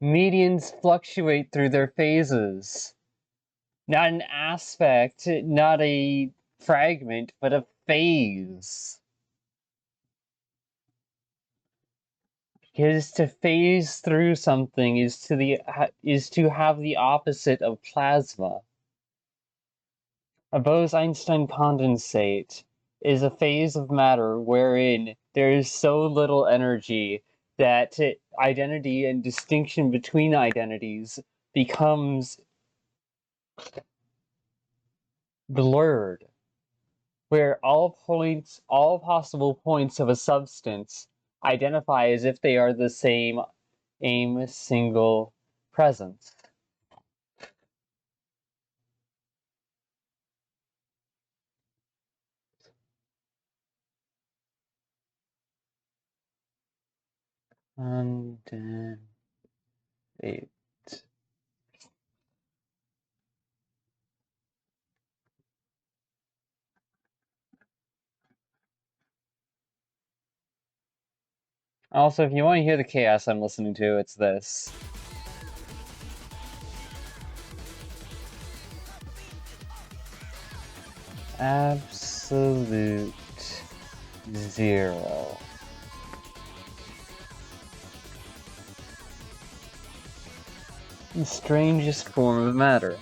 Medians fluctuate through their phases. Not an aspect, not a fragment, but a phase. Because to phase through something is to have the opposite of plasma. A Bose-Einstein condensate is a phase of matter wherein there is so little energy that identity and distinction between identities becomes blurred, where all possible points of a substance identify as if they are the same single presence. Condensate. Also, if you want to hear the chaos I'm listening to, it's this. Absolute zero. The strangest form of matter.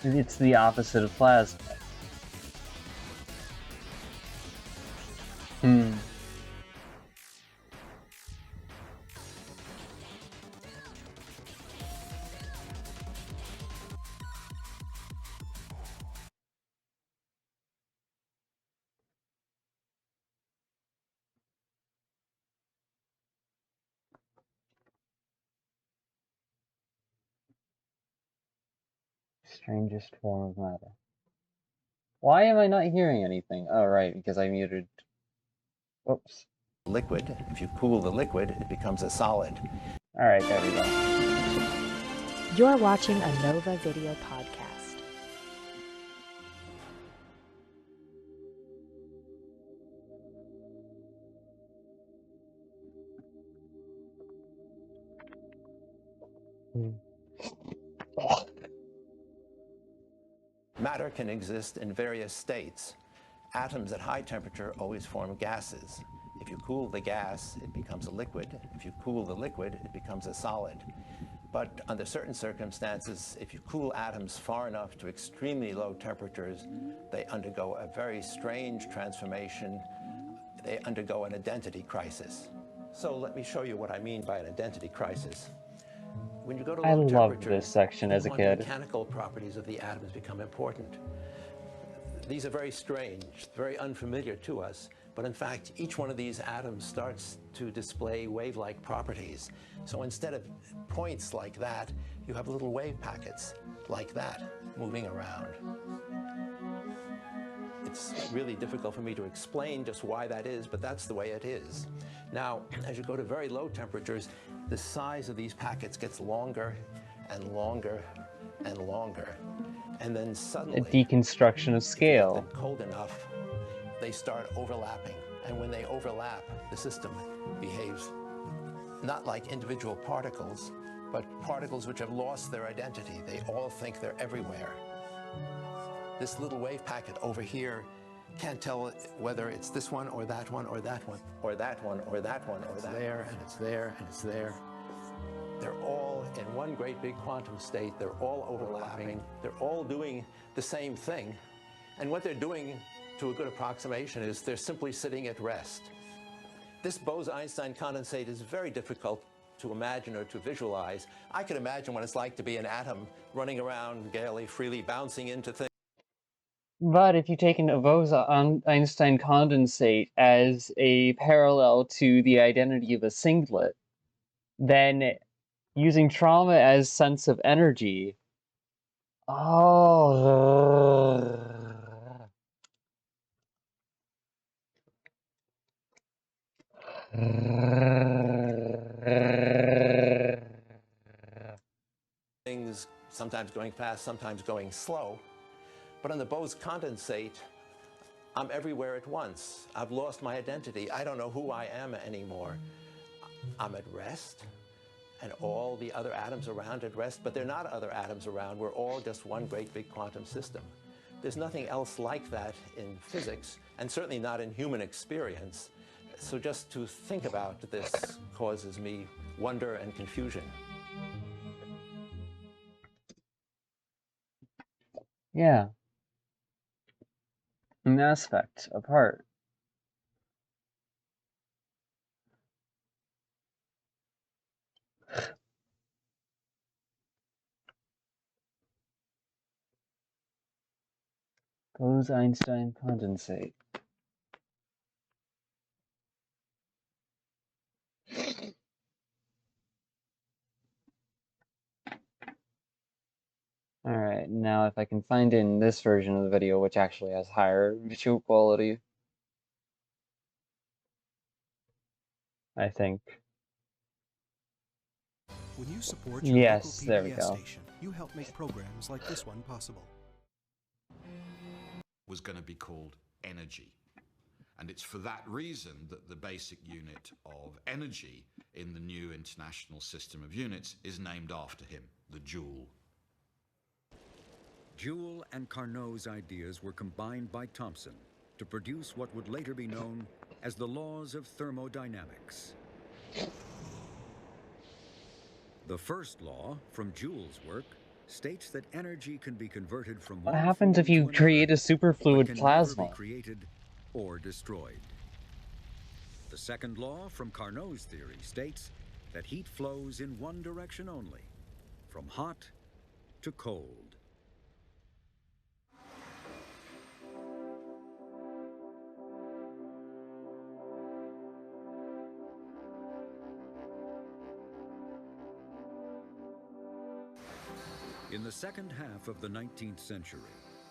It's the opposite of plasma. Strangest form of matter. Why am I not hearing anything? Oh, right, because I muted. Whoops. Liquid. If you cool the liquid, it becomes a solid. All right, there we go. You're watching a Nova Video podcast. Matter can exist in various states. Atoms at high temperature always form gases. If you cool the gas, it becomes a liquid. If you cool the liquid, it becomes a solid. But under certain circumstances, if you cool atoms far enough to extremely low temperatures, they undergo a very strange transformation. They undergo an identity crisis. So let me show you what I mean by an identity crisis. When you go to low loved temperatures, this section as a the kid. mechanical properties of the atoms become important. These are very strange, very unfamiliar to us, but in fact, each one of these atoms starts to display wave-like properties. So instead of points like that, you have little wave packets like that moving around. It's really difficult for me to explain just why that is, but that's the way it is. Now, as you go to very low temperatures, the size of these packets gets longer and longer and longer. And then suddenly, a deconstruction of scale. If you get them cold enough, they start overlapping. And when they overlap, the system behaves not like individual particles, but particles which have lost their identity. They all think they're everywhere. This little wave packet over here can't tell whether it's this one or that one or that one or that one or that one or that. It's there and it's there and it's there. They're all in one great big quantum state. They're all overlapping. They're all doing the same thing. And what they're doing, to a good approximation, is they're simply sitting at rest. This Bose-Einstein condensate is very difficult to imagine or to visualize. I can imagine what it's like to be an atom running around gaily, freely, bouncing into things. But if you take an Bose-Einstein condensate as a parallel to the identity of a singlet, then using trauma as sense of energy. Things sometimes going fast, sometimes going slow. But on the Bose condensate, I'm everywhere at once. I've lost my identity. I don't know who I am anymore. I'm at rest, and all the other atoms around at rest, but they're not other atoms around. We're all just one great big quantum system. There's nothing else like that in physics, and certainly not in human experience. So just to think about this causes me wonder and confusion. Yeah. An aspect, a part. Bose-Einstein condensate. Alright, now if I can find in this version of the video, which actually has higher visual quality, I think. When you support your Yes, local there we PBS go. station, you help make programs like this one possible. Was going to be called energy. And it's for that reason that the basic unit of energy in the new International System of Units is named after him, the joule. Joule and Carnot's ideas were combined by Thomson to produce what would later be known as the laws of thermodynamics. The first law, from Joule's work, states that energy can be converted from What one happens if form you to create a another, superfluid but can plasma? never be created or destroyed. The second law, from Carnot's theory, states that heat flows in one direction only, from hot to cold. In the second half of the 19th century,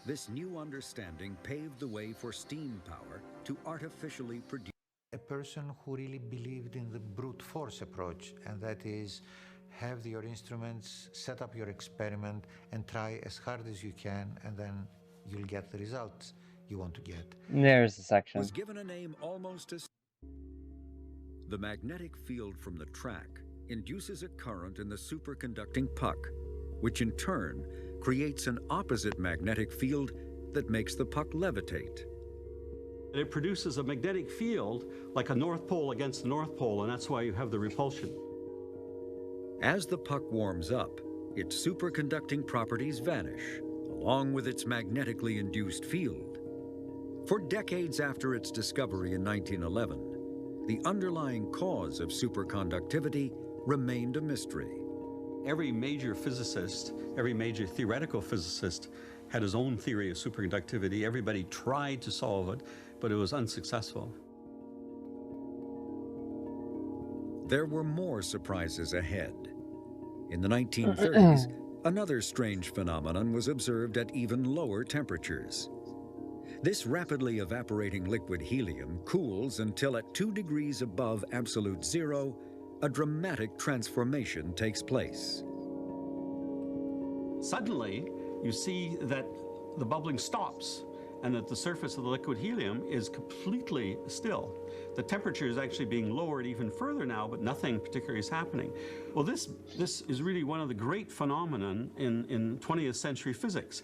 this new understanding paved the way for steam power to artificially produce. A person who really believed in the brute force approach, and that is have your instruments, set up your experiment, and try as hard as you can, and then you'll get the results you want to get. There's the section. Was given a name almost as the magnetic field from the track induces a current in the superconducting puck, which in turn creates an opposite magnetic field that makes the puck levitate. It produces a magnetic field like a North Pole against the North Pole, and that's why you have the repulsion. As the puck warms up, its superconducting properties vanish, along with its magnetically induced field. For decades after its discovery in 1911, the underlying cause of superconductivity remained a mystery. Every major physicist, every major theoretical physicist had his own theory of superconductivity. Everybody tried to solve it, but it was unsuccessful. There were more surprises ahead. In the 1930s, another strange phenomenon was observed at even lower temperatures. This rapidly evaporating liquid helium cools until at 2 degrees above absolute zero, a dramatic transformation takes place. Suddenly, you see that the bubbling stops and that the surface of the liquid helium is completely still. The temperature is actually being lowered even further now, but nothing particular is happening. Well, this is really one of the great phenomenon in 20th century physics.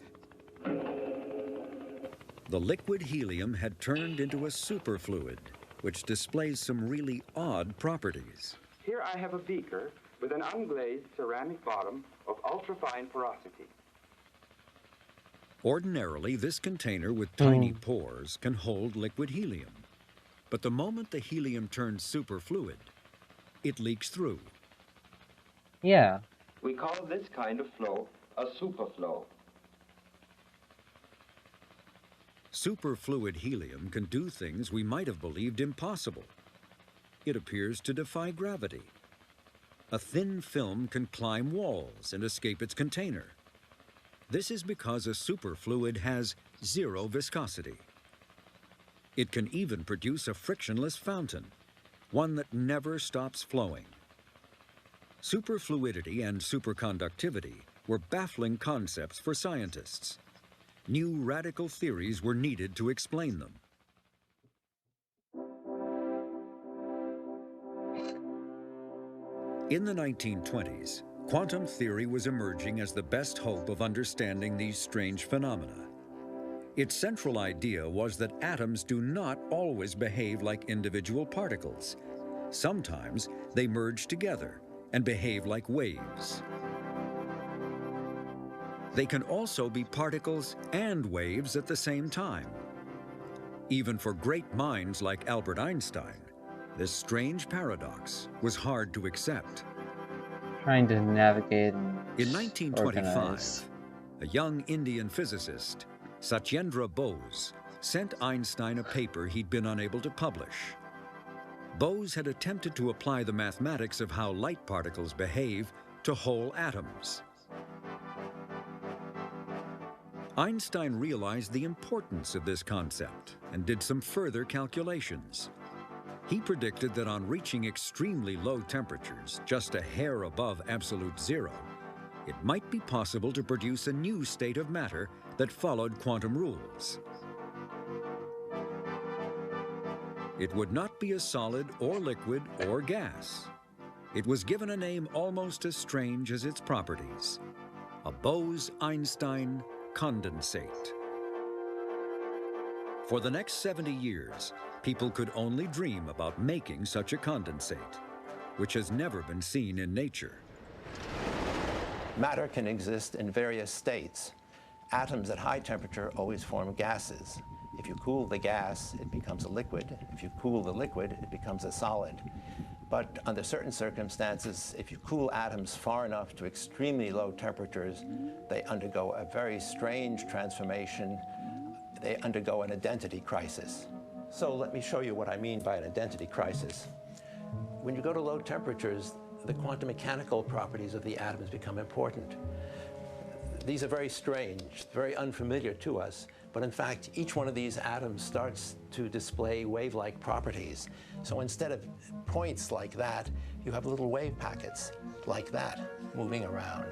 The liquid helium had turned into a superfluid, which displays some really odd properties. Here I have a beaker with an unglazed ceramic bottom of ultrafine porosity. Ordinarily, this container with tiny pores can hold liquid helium. But the moment the helium turns superfluid, it leaks through. Yeah. We call this kind of flow a superflow. Superfluid helium can do things we might have believed impossible. It appears to defy gravity. A thin film can climb walls and escape its container. This is because a superfluid has zero viscosity. It can even produce a frictionless fountain, one that never stops flowing. Superfluidity and superconductivity were baffling concepts for scientists. New radical theories were needed to explain them. In the 1920s, quantum theory was emerging as the best hope of understanding these strange phenomena. Its central idea was that atoms do not always behave like individual particles. Sometimes they merge together and behave like waves. They can also be particles and waves at the same time. Even for great minds like Albert Einstein, this strange paradox was hard to accept. Trying to navigate In 1925, organize. a young Indian physicist, Satyendra Bose, sent Einstein a paper he'd been unable to publish. Bose had attempted to apply the mathematics of how light particles behave to whole atoms. Einstein realized the importance of this concept and did some further calculations. He predicted that on reaching extremely low temperatures, just a hair above absolute zero, it might be possible to produce a new state of matter that followed quantum rules. It would not be a solid or liquid or gas. It was given a name almost as strange as its properties: a Bose-Einstein condensate. For the next 70 years, people could only dream about making such a condensate, which has never been seen in nature. Matter can exist in various states. Atoms at high temperature always form gases. If you cool the gas, it becomes a liquid. If you cool the liquid, it becomes a solid. But under certain circumstances, if you cool atoms far enough to extremely low temperatures, they undergo a very strange transformation. They undergo an identity crisis. So let me show you what I mean by an identity crisis. When you go to low temperatures, the quantum mechanical properties of the atoms become important. These are very strange, very unfamiliar to us, but in fact, each one of these atoms starts to display wave-like properties. So instead of points like that, you have little wave packets like that moving around.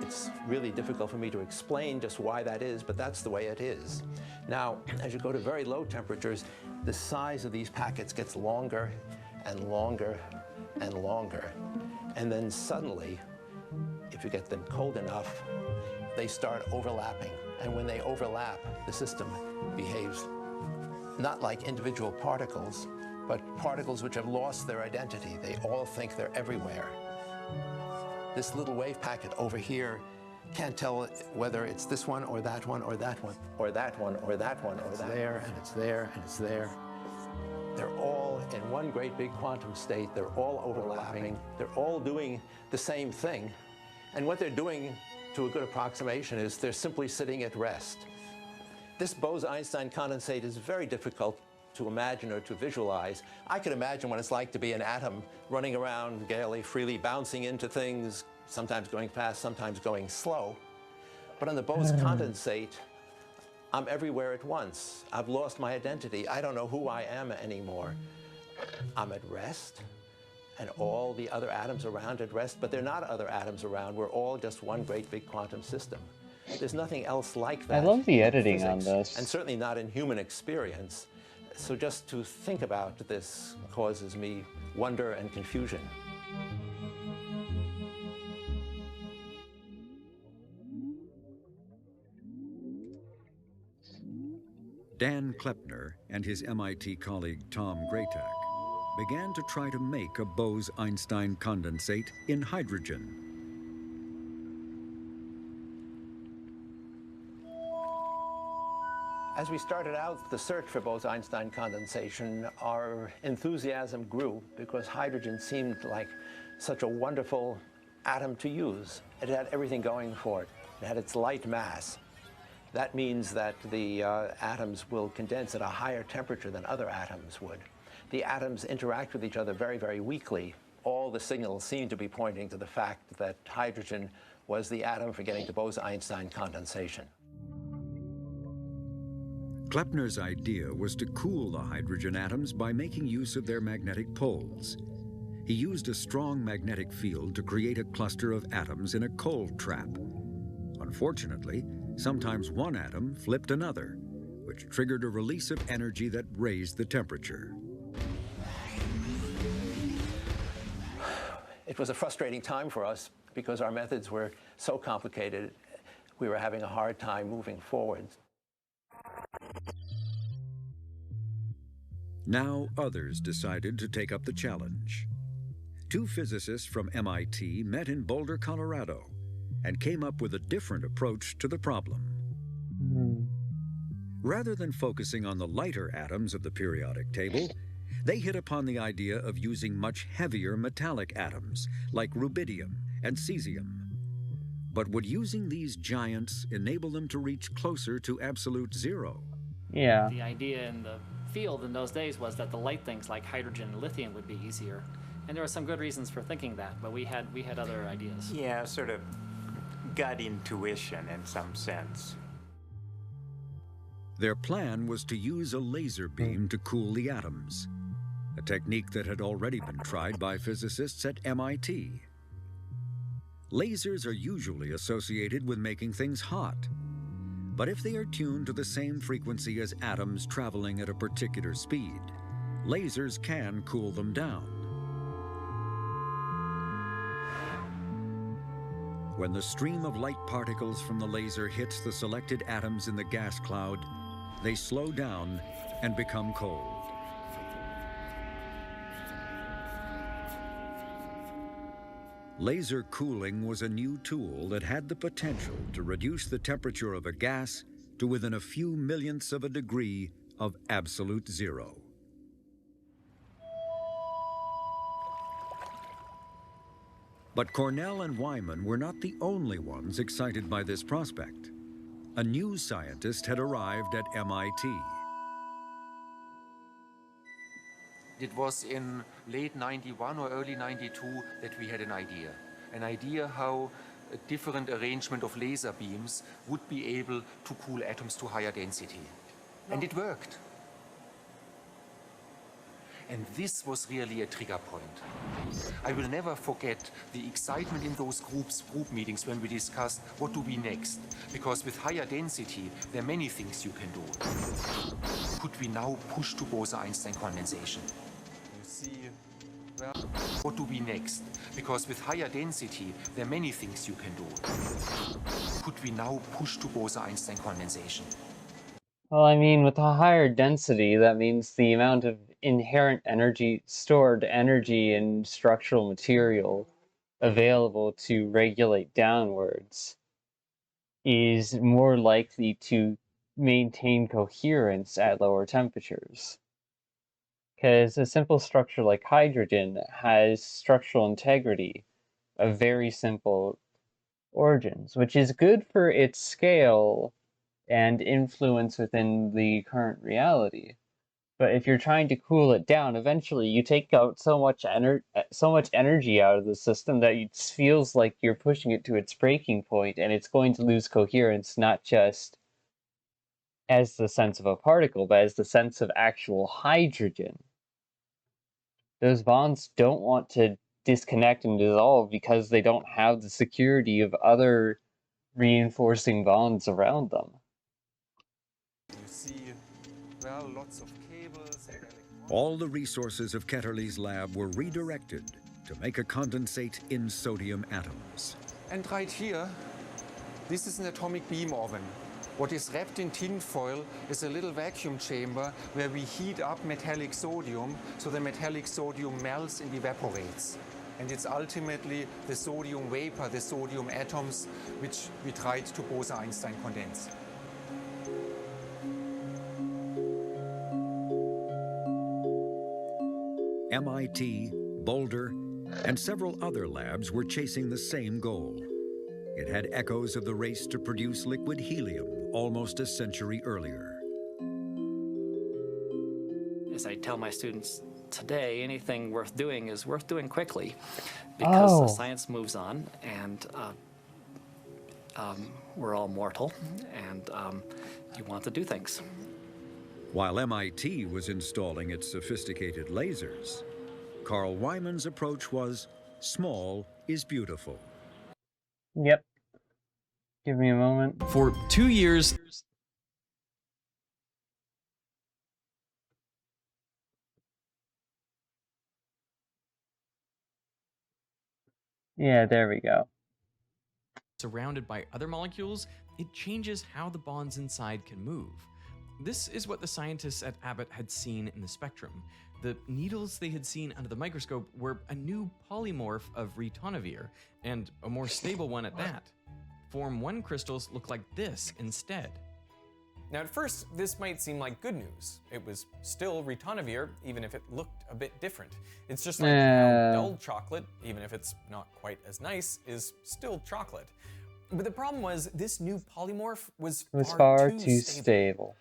It's really difficult for me to explain just why that is, but that's the way it is. Now, as you go to very low temperatures, the size of these packets gets longer and longer and longer. And then suddenly, if you get them cold enough, they start overlapping. And when they overlap, the system behaves not like individual particles, but particles which have lost their identity. They all think they're everywhere. This little wave packet over here can't tell whether it's this one or that one or that one or that one or that one or that. It's there and it's there and it's there. They're all in one great big quantum state. They're all overlapping. They're all doing the same thing. And what they're doing, to a good approximation, is they're simply sitting at rest. This Bose-Einstein condensate is very difficult to imagine or to visualize. I can imagine what it's like to be an atom running around gaily, freely, bouncing into things, sometimes going fast, sometimes going slow. But on the Bose condensate, I'm everywhere at once. I've lost my identity. I don't know who I am anymore. I'm at rest, and all the other atoms around at rest, but they're not other atoms around. We're all just one great big quantum system. There's nothing else like that. I love the editing in on physics, this. and certainly not in human experience. So just to think about this causes me wonder and confusion. Dan Kleppner and his MIT colleague Tom Graytak began to try to make a Bose-Einstein condensate in hydrogen. As we started out the search for Bose-Einstein condensation, our enthusiasm grew because hydrogen seemed like such a wonderful atom to use. It had everything going for it. It had its light mass. That means that the atoms will condense at a higher temperature than other atoms would. The atoms interact with each other very, very weakly. All the signals seem to be pointing to the fact that hydrogen was the atom for getting to Bose-Einstein condensation. Kleppner's idea was to cool the hydrogen atoms by making use of their magnetic poles. He used a strong magnetic field to create a cluster of atoms in a cold trap. Unfortunately, sometimes one atom flipped another, which triggered a release of energy that raised the temperature. It was a frustrating time for us because our methods were so complicated, we were having a hard time moving forward. Now others decided to take up the challenge. Two physicists from MIT met in Boulder, Colorado, and came up with a different approach to the problem. Rather than focusing on the lighter atoms of the periodic table, they hit upon the idea of using much heavier metallic atoms, like rubidium and cesium. But would using these giants enable them to reach closer to absolute zero? Yeah. The idea in the field in those days was that the light things like hydrogen and lithium would be easier. And there were some good reasons for thinking that, but we had other ideas. Yeah, sort of gut intuition in some sense. Their plan was to use a laser beam to cool the atoms, a technique that had already been tried by physicists at MIT. Lasers are usually associated with making things hot, but if they are tuned to the same frequency as atoms traveling at a particular speed, lasers can cool them down. When the stream of light particles from the laser hits the selected atoms in the gas cloud, they slow down and become cold. Laser cooling was a new tool that had the potential to reduce the temperature of a gas to within a few millionths of a degree of absolute zero. But Cornell and Wyman were not the only ones excited by this prospect. A new scientist had arrived at MIT. It was in late 91 or early 92 that we had an idea how a different arrangement of laser beams would be able to cool atoms to higher density. And it worked. And this was really a trigger point. I will never forget the excitement in those group meetings when we discussed what do we next. Because with higher density, there are many things you can do. Could we now push to Bose-Einstein condensation? You see, well, what do we next? Because with higher density, there are many things you can do. Could we now push to Bose-Einstein condensation? Well, I mean, with a higher density, that means the amount of inherent energy, stored energy in structural material available to regulate downwards is more likely to maintain coherence at lower temperatures. Because a simple structure like hydrogen has structural integrity of very simple origins, which is good for its scale and influence within the current reality. But if you're trying to cool it down, eventually you take out so much energy out of the system that it feels like you're pushing it to its breaking point, and it's going to lose coherence, not just as the sense of a particle, but as the sense of actual hydrogen. Those bonds don't want to disconnect and dissolve because they don't have the security of other reinforcing bonds around them. You see, well, lots of cables and All the resources of Ketterle's lab were redirected to make a condensate in sodium atoms. And right here, this is an atomic beam oven. What is wrapped in tinfoil is a little vacuum chamber where we heat up metallic sodium so the metallic sodium melts and evaporates. And it's ultimately the sodium vapor, the sodium atoms, which we tried to Bose-Einstein condense. MIT, Boulder, and several other labs were chasing the same goal. It had echoes of the race to produce liquid helium almost a century earlier. As I tell my students today, anything worth doing is worth doing quickly, because the science moves on, and we're all mortal, and you want to do things. While MIT was installing its sophisticated lasers, Carl Wyman's approach was small is beautiful. Yep. Give me a moment. For 2 years, Yeah, there we go. Surrounded by other molecules, it changes how the bonds inside can move. This is what the scientists at Abbott had seen in the spectrum. The needles they had seen under the microscope were a new polymorph of ritonavir, and a more stable one at that. Form 1 crystals look like this instead. Now at first, this might seem like good news. It was still ritonavir, even if it looked a bit different. It's just like how dull chocolate, even if it's not quite as nice, is still chocolate. But the problem was, this new polymorph was far too stable.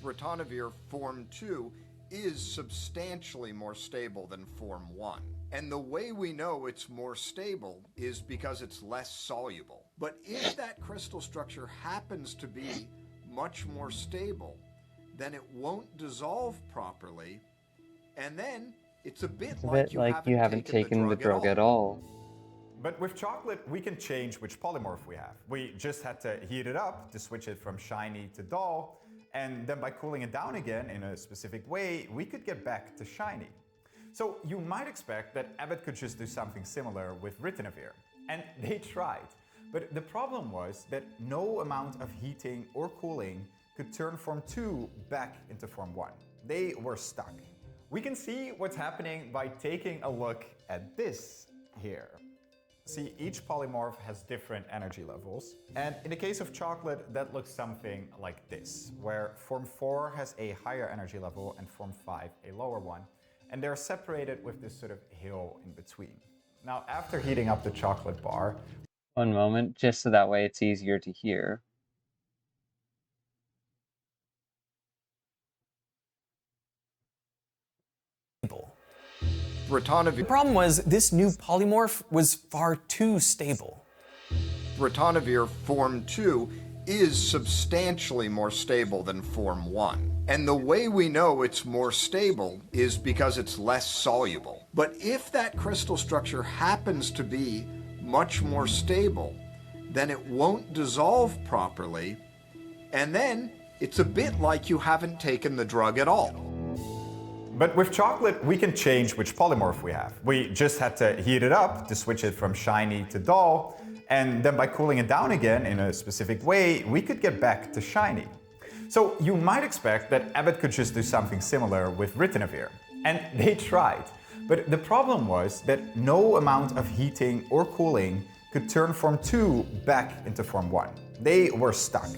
Ritonavir Form 2 is substantially more stable than Form 1. And the way we know it's more stable is because it's less soluble. But if that crystal structure happens to be much more stable, then it won't dissolve properly, and then it's a bit like you haven't taken the drug at all. But with chocolate, we can change which polymorph we have. We just had to heat it up to switch it from shiny to dull, and then by cooling it down again in a specific way, we could get back to shiny. So you might expect that Abbott could just do something similar with ritonavir, and they tried. But the problem was that no amount of heating or cooling could turn Form 2 back into Form 1. They were stuck. We can see what's happening by taking a look at this here. See, each polymorph has different energy levels. And in the case of chocolate, that looks something like this, where Form 4 has a higher energy level and Form 5 a lower one. And they're separated with this sort of hill in between. Now, after heating up the chocolate bar... One moment, just so that way it's easier to hear. The problem was, this new polymorph was far too stable. Ritonavir Form 2 is substantially more stable than Form 1. And the way we know it's more stable is because it's less soluble. But if that crystal structure happens to be much more stable, then it won't dissolve properly, and then it's a bit like you haven't taken the drug at all. But with chocolate, we can change which polymorph we have. We just had to heat it up to switch it from shiny to dull, and then by cooling it down again in a specific way, we could get back to shiny. So you might expect that Abbott could just do something similar with ritonavir, and they tried. But the problem was that no amount of heating or cooling could turn Form 2 back into Form 1. They were stuck.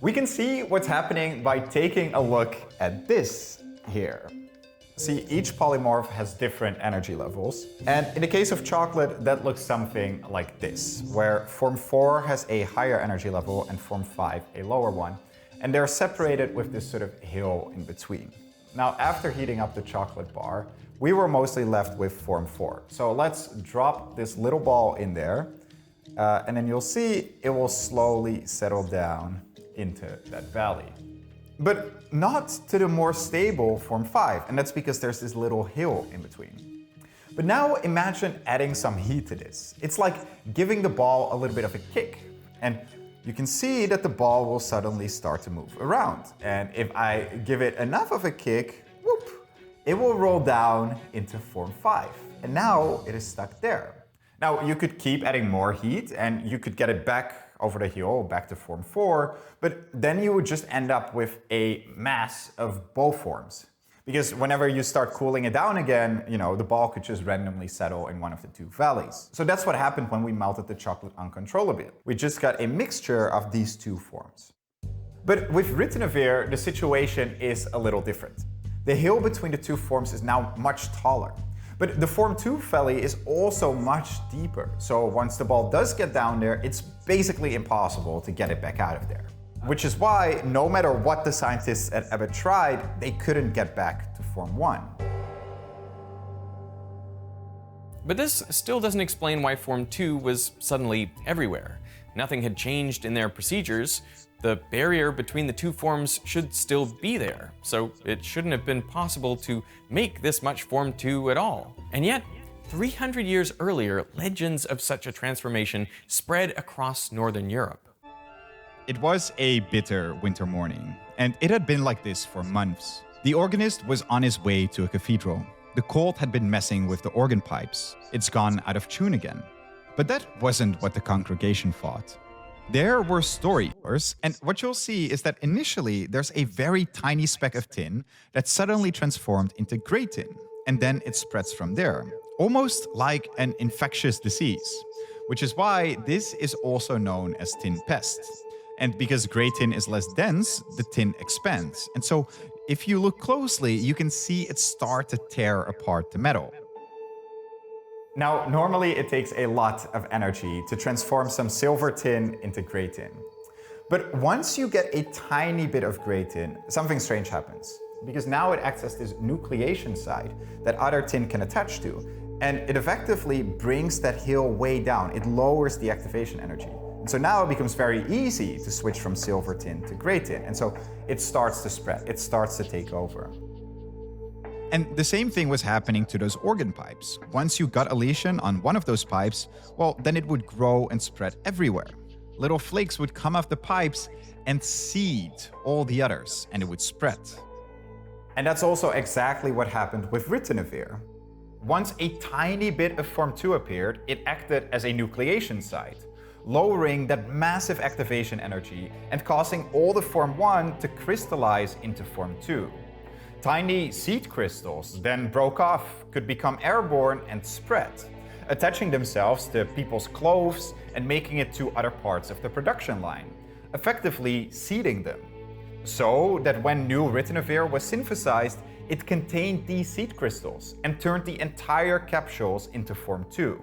We can see what's happening by taking a look at this here. See, each polymorph has different energy levels. And in the case of chocolate, that looks something like this, where Form 4 has a higher energy level and Form 5 a lower one. And they're separated with this sort of hill in between. Now, after heating up the chocolate bar, we were mostly left with Form 4. So let's drop this little ball in there, and then you'll see it will slowly settle down into that valley. But not to the more stable Form 5, and that's because there's this little hill in between. But now imagine adding some heat to this. It's like giving the ball a little bit of a kick, and you can see that the ball will suddenly start to move around. And if I give it enough of a kick, whoop, it will roll down into Form 5. And now it is stuck there. Now you could keep adding more heat and you could get it back over the hill, back to Form 4, but then you would just end up with a mass of both forms. Because whenever you start cooling it down again, the ball could just randomly settle in one of the two valleys. So that's what happened when we melted the chocolate uncontrollably. We just got a mixture of these two forms. But with ritonavir, the situation is a little different. The hill between the two forms is now much taller. But the Form 2 valley is also much deeper. So once the ball does get down there, it's basically impossible to get it back out of there. Which is why, no matter what the scientists at Abbott tried, they couldn't get back to Form 1. But this still doesn't explain why Form 2 was suddenly everywhere. Nothing had changed in their procedures. The barrier between the two forms should still be there, so it shouldn't have been possible to make this much Form 2 at all. And yet, 300 years earlier, legends of such a transformation spread across Northern Europe. It was a bitter winter morning, and it had been like this for months. The organist was on his way to a cathedral. The cold had been messing with the organ pipes. It's gone out of tune again. But that wasn't what the congregation thought. There were storytellers, and what you'll see is that initially there's a very tiny speck of tin that suddenly transformed into gray tin, and then it spreads from there, almost like an infectious disease, which is why this is also known as tin pest. And because gray tin is less dense, the tin expands. And so if you look closely, you can see it start to tear apart the metal. Now, normally it takes a lot of energy to transform some silver tin into gray tin. But once you get a tiny bit of gray tin, something strange happens. Because now it acts as this nucleation site that other tin can attach to. And it effectively brings that hill way down. It lowers the activation energy. And so now it becomes very easy to switch from silver tin to gray tin. And so it starts to spread. It starts to take over. And the same thing was happening to those organ pipes. Once you got a lesion on one of those pipes, well, then it would grow and spread everywhere. Little flakes would come off the pipes and seed all the others, and it would spread. And that's also exactly what happened with ritonavir. Once a tiny bit of Form 2 appeared, it acted as a nucleation site, lowering that massive activation energy and causing all the Form 1 to crystallize into Form 2. Tiny seed crystals then broke off, could become airborne and spread, attaching themselves to people's clothes and making it to other parts of the production line, effectively seeding them. So that when new ritonavir was synthesized, it contained these seed crystals and turned the entire capsules into Form 2.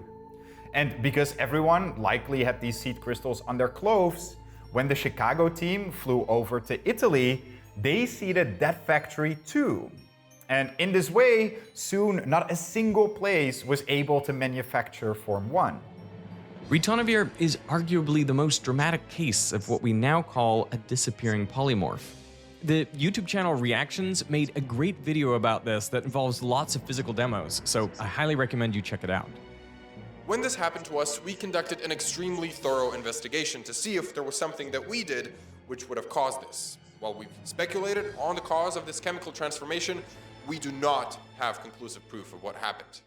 And because everyone likely had these seed crystals on their clothes, when the Chicago team flew over to Italy, they seeded that factory too. And in this way, soon not a single place was able to manufacture Form 1. Ritonavir is arguably the most dramatic case of what we now call a disappearing polymorph. The YouTube channel Reactions made a great video about this that involves lots of physical demos, so I highly recommend you check it out. When this happened to us, we conducted an extremely thorough investigation to see if there was something that we did which would have caused this. While we've speculated on the cause of this chemical transformation, we do not have conclusive proof of what happened.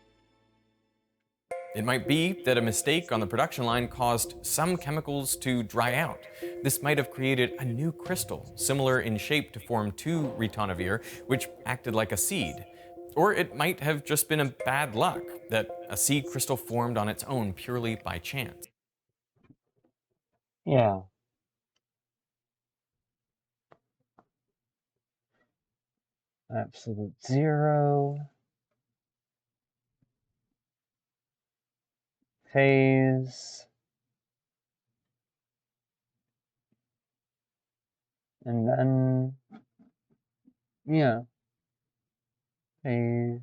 It might be that a mistake on the production line caused some chemicals to dry out. This might have created a new crystal, similar in shape to Form 2 ritonavir, which acted like a seed. Or it might have just been a bad luck, that a seed crystal formed on its own purely by chance. Yeah. Absolute zero. Phase. And then, yeah. Phase.